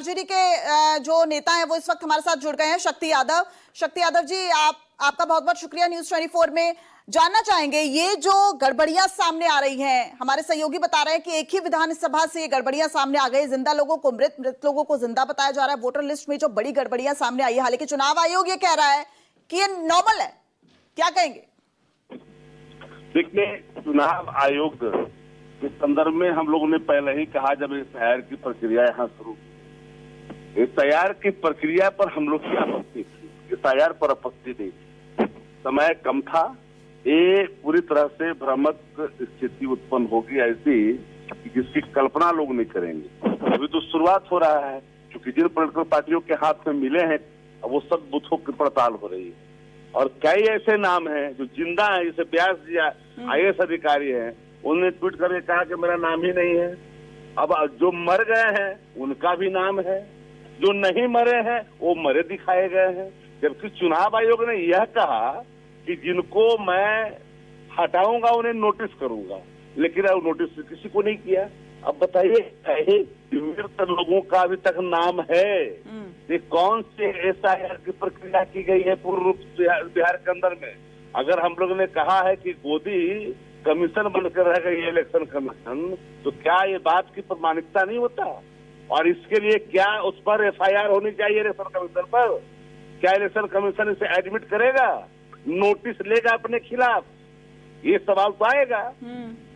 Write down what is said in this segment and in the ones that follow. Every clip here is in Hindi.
आरजेडी के जो नेता हैं वो इस वक्त हमारे साथ जुड़ गए हैं, शक्ति यादव। शक्ति यादव जी, आपका बहुत बहुत शुक्रिया न्यूज़ 24 में। जानना चाहेंगे, ये जो गड़बड़ियां सामने आ रही हैं, हमारे सहयोगी बता रहे हैं कि एक ही विधानसभा से ये गड़बड़ियां सामने आ गई, जिंदा लोगों को मृत, मृत लोगों को जिंदा बताया जा रहा है। वोटर लिस्ट में जो बड़ी गड़बड़ियां सामने आई है, हालांकि चुनाव आयोग ये कह रहा है कि ये नॉर्मल है, क्या कहेंगे? देखिए, चुनाव आयोग के संदर्भ में हम लोगों ने पहले ही कहा, जब एफआईआर की प्रक्रिया यहाँ शुरू, एफआईआर की प्रक्रिया पर हम लोग की आपत्ति थी, एफआईआर पर आपत्ति थी, समय कम था, ये पूरी तरह से भ्रामक स्थिति उत्पन्न होगी ऐसी कि जिसकी कल्पना लोग नहीं करेंगे। अभी तो शुरुआत हो रहा है, क्योंकि जिन पॉलिटिकल पार्टियों के हाथ में मिले हैं वो सब बूथों की पड़ताल हो रही है, और कई ऐसे नाम हैं जो जिंदा हैं, जैसे व्यास जी IAS अधिकारी हैं, उन्होंने ट्वीट करके कहा कि मेरा नाम ही नहीं है। अब जो मर गए हैं उनका भी नाम है, जो नहीं मरे हैं वो मरे दिखाए गए हैं, जबकि चुनाव आयोग ने यह कहा कि जिनको मैं हटाऊंगा उन्हें नोटिस करूंगा, लेकिन अब नोटिस किसी को नहीं किया। अब बताइए, मृत लोगों का अभी तक नाम है, ये कौन से एफआईआर की प्रक्रिया की गई है पूर्ण रूप से बिहार के अंदर में? अगर हम लोग ने कहा है कि गोदी कमीशन बनकर रह गई इलेक्शन कमीशन, तो क्या ये बात की प्रमाणिकता नहीं होता? और इसके लिए क्या उस पर एफआईआर होनी चाहिए इलेक्शन कमीशन पर? क्या इलेक्शन कमीशन इसे एडमिट करेगा, नोटिस लेगा अपने खिलाफ? ये सवाल तो आएगा।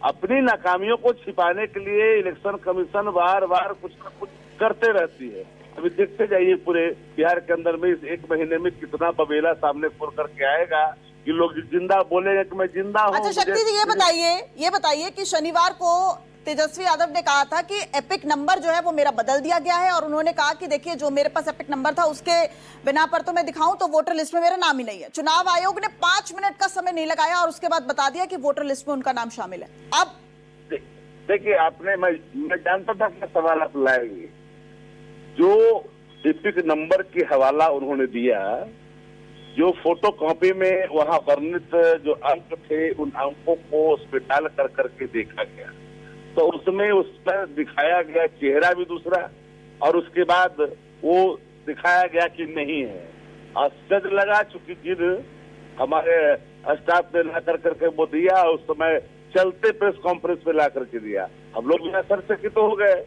अपनी नाकामियों को छिपाने के लिए इलेक्शन कमीशन बार बार कुछ न कुछ करते रहती है। अभी देखते जाइए पूरे बिहार के अंदर में इस एक महीने में कितना बबेला सामने खोल करके आएगा कि लोग जिंदा बोलेंगे कि मैं जिंदा हूँ। अच्छा शक्ति जी, ये बताइए कि शनिवार को तेजस्वी यादव ने कहा था कि एपिक नंबर जो है वो मेरा बदल दिया गया है, और उन्होंने कहा कि देखिए जो मेरे पास एपिक नंबर था उसके बिना पर तो मैं दिखाऊं तो वोटर लिस्ट में मेरा नाम ही नहीं है। चुनाव आयोग ने 5 मिनट का समय नहीं लगाया और उसके बाद बता दिया कि वोटर लिस्ट में उनका नाम शामिल है। अब देखिए, मैं जानता था कि सवाल आप लाएंगे। जो एपिक नंबर की हवाला उन्होंने दिया, जो फोटो कॉपी में वहां वर्णित जो अंक थे, उन अंकों को उस पर डाल कर करके देखा गया, तो उसमें उस पर दिखाया गया चेहरा भी दूसरा, और उसके बाद वो दिखाया गया कि नहीं है। आश्चर्य लगा, चूंकि जिन हमारे स्टाफ ने ला कर करके वो दिया, उस समय चलते प्रेस कॉन्फ्रेंस में ला करके दिया, हम लोग भी आश्चर्यचकित हो गए।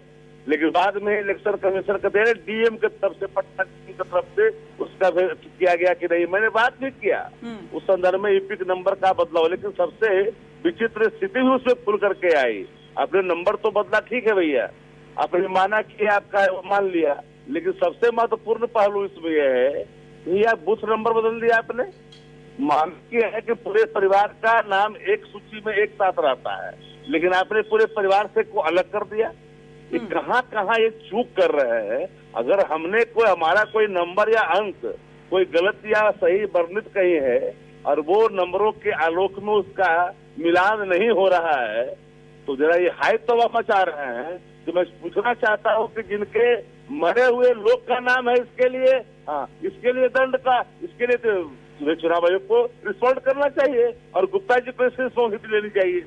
लेकिन बाद में इलेक्शन कमीशन के डीएम की तरफ से, पटना की तरफ से उसका किया गया कि नहीं, मैंने बात नहीं किया उस संदर्भ में एपिक नंबर का बदलाव। लेकिन सबसे विचित्र स्थिति भी उसमें खुल करके आई। आपने नंबर तो बदला, ठीक है भैया, आपने माना कि आपका है वो मान लिया, लेकिन सबसे महत्वपूर्ण पहलू इसमें यह है कि आप बूथ नंबर बदल दिया आपने। मान के है कि पूरे परिवार का नाम एक सूची में एक साथ रहता है, लेकिन आपने पूरे परिवार से को अलग कर दिया। ये कहाँ ये चूक कर रहे हैं? अगर हमने हमारा कोई नंबर या अंक कोई गलत या सही वर्णित कहीं है और वो नंबरों के आलोक में उसका मिलान नहीं हो रहा है, तो जरा ये हाई तबाह मचा रहे हैं। तो मैं पूछना चाहता हूँ कि जिनके मरे हुए लोग का नाम है, इसके लिए इसके लिए दंड का, इसके लिए तो चुनाव आयोग को रिस्पॉन्ड करना चाहिए और गुप्ता जी को इसकी रिस्पॉन्सिबिलिटी लेनी चाहिए।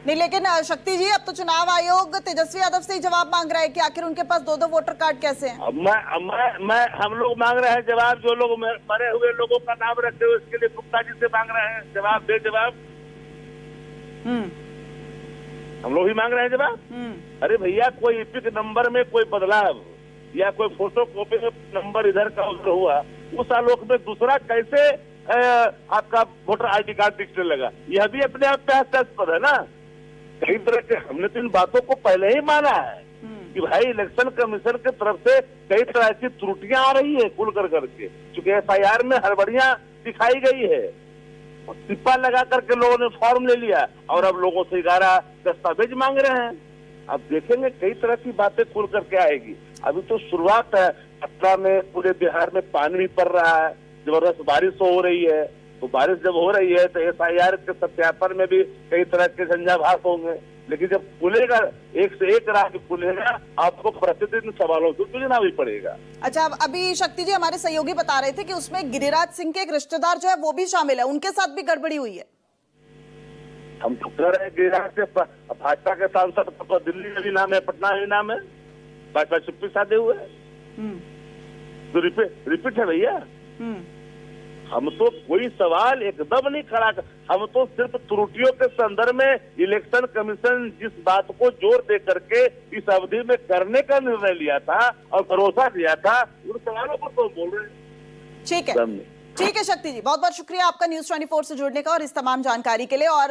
नहीं, लेकिन शक्ति जी, अब तो चुनाव आयोग तेजस्वी यादव से ही जवाब मांग रहा है कि आखिर उनके पास 2-2 वोटर कार्ड कैसे हैं? हम लोग मांग रहे हैं जवाब। जो लोग मरे हुए लोगों का नाम रखते हुए, इसके लिए गुप्ता जी से मांग रहे हैं जवाब, दे जवाब। हम लोग ही मांग रहे हैं जवाब। अरे भैया, कोई एपिक नंबर में कोई बदलाव या कोई फोटो कॉपी में नंबर इधर का उधर हुआ, उस आलोक में दूसरा कैसे आपका वोटर ID कार्ड दिखने लगा? यह भी अपने आप पे हास्यास्पद है ना। कई तरह के हमने तो इन बातों को पहले ही माना है कि भाई इलेक्शन कमीशन की तरफ से कई तरह की त्रुटियां आ रही है खुल कर करके, क्योंकि एफआईआर में हड़बड़ियां दिखाई गई है। टिप्पा लगा करके लोगों ने फॉर्म ले लिया और अब लोगों से 11 दस्तावेज मांग रहे हैं। अब देखेंगे कई तरह की बातें खुल करके आएगी। अभी तो शुरुआत है। पटना में, पूरे बिहार में पानी भी पड़ रहा है, जबरदस्त बारिश हो रही है। तो बारिश जब हो रही है तो एफआईआर के सत्यापन में भी कई तरह के झंझावात होंगे, लेकिन जब खुलेगा, एक से एक राज्य खुलेगा, आपको प्रतिदिन सवालों से जूझना भी पड़ेगा। अच्छा, अभी शक्ति जी हमारे सहयोगी बता रहे थे कि उसमें गिरिराज सिंह के एक रिश्तेदार जो है वो भी शामिल है, उनके साथ भी गड़बड़ी हुई है। हम तो कह रहे हैं गिरिराज से भाजपा के सांसद दिल्ली में भी नाम है, पटना में भी नाम है, भाजपा चुप्पी साधे हुए। तो रिपीट है भैया। हम तो कोई सवाल एकदम नहीं खड़ा हम तो सिर्फ त्रुटियों के संदर्भ में इलेक्शन कमीशन जिस बात को जोर दे करके इस अवधि में करने का निर्णय लिया था और भरोसा दिया था, उन सवालों पर तो बोल रहे हैं। ठीक है शक्ति जी, बहुत बहुत शुक्रिया आपका न्यूज़ 24 से जुड़ने का और इस तमाम जानकारी के लिए। और